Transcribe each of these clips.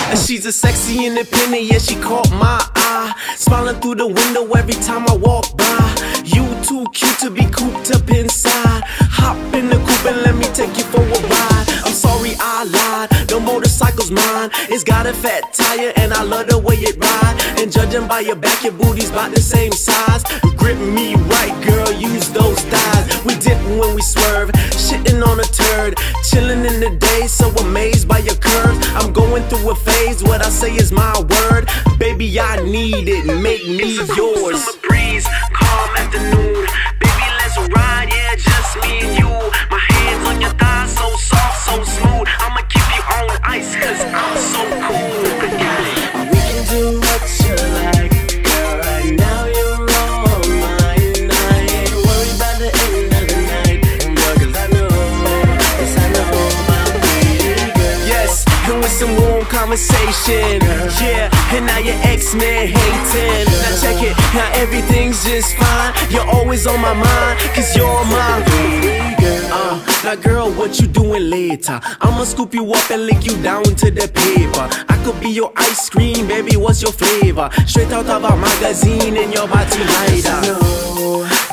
And she's a sexy independent, yeah, she caught my eye. Smiling through the window every time I walk by. You too cute to be cooped up inside. Hop in the coupe and let me take you for a ride. I'm sorry I lied, the motorcycle's mine. It's got a fat tire and I love the way it ride. And judging by your back, your booty's about the same size. Grip me right, girl, use those thighs. We dip when we swerve, shitting on a turd. Chilling in the day, so amazed by your curves. I'm going through a phase, what I say is my word. Baby, I need it, make me yours. Summer breeze, calm afternoon. Baby, let's ride, yeah, just me and you. My hands on your thighs, so soft, so smooth. I'ma keep you on ice, cause I'm so cool. We can do what you like, girl, right now you're all mine. I ain't worried about the end of the night, girl, cause I know, yes I know my pretty girl. Yes, and with some warm conversation, yeah, and now your ex-man hating. Now check it, now everything's just fine. You're always on my mind, cause you're my pretty girl. Now girl, what you doing later? I'ma scoop you up and lick you down to the paper. I could be your ice cream, baby, what's your flavor? Straight out of a magazine and your body lighter.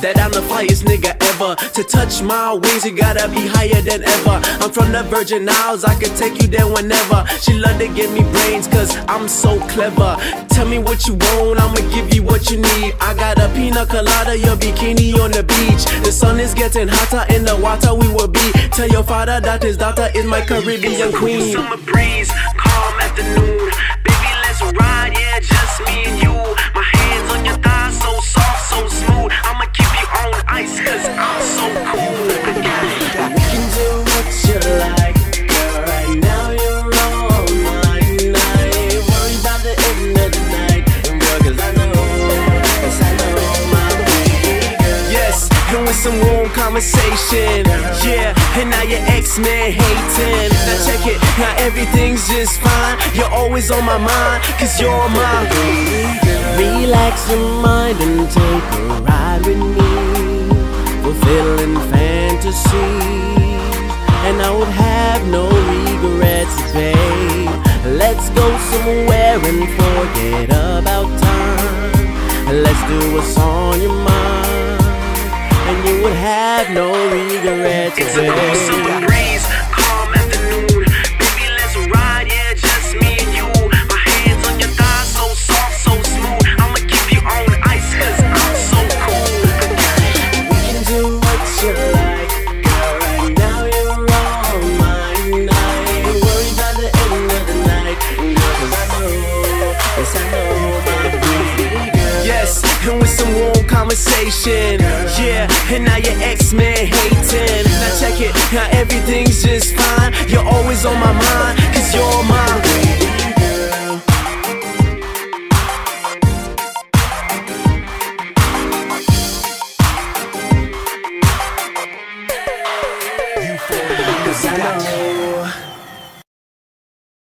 That I'm the flyest nigga ever. To touch my wings, you gotta be higher than ever. I'm from the Virgin Isles, I could take you there whenever. She love to give me brains, cause I'm so clever. Tell me what you want, I'ma give you what you need. I got a pina colada, your bikini on the beach. The sun is getting hotter, in the water we will be. Tell your father that his daughter is my Caribbean queen. Summer breeze, calm afternoon. Baby, let's ride, yeah, just me and you. My hands on your thighs, so soft, so smooth. I'ma keep you on ice, cause I'm so cool. We can do what you like, girl, right now you're all mine. I ain't worried about the end of the night, girl, cause I know, yes I know my pretty girl. Yes, and with some warm conversation, yeah, and now your ex-man hating. Now check it, now everything's just fine. You're always on my mind, cause you're my pretty girl. Relax your mind and take a ride with me, fulfilling fantasy, and I would have no regrets, babe. Let's go somewhere and forget about time. Let's do what's on your mind, and you would have no regrets, It's a cool summer breeze, calm afternoon. Baby, let's ride, yeah, just me and you. My hands on your thighs, so soft, so smooth. I'ma keep you on ice, cause I'm so cool. We can do what you like, girl, right now you're all mine. I ain't worried about the end of the night, girl, cause I know, yes I know my pretty girl. Yes, and with some warm conversation, yeah, and now your ex-man hating. Now check it, now everything's just fine. You're always on my mind, cause you're my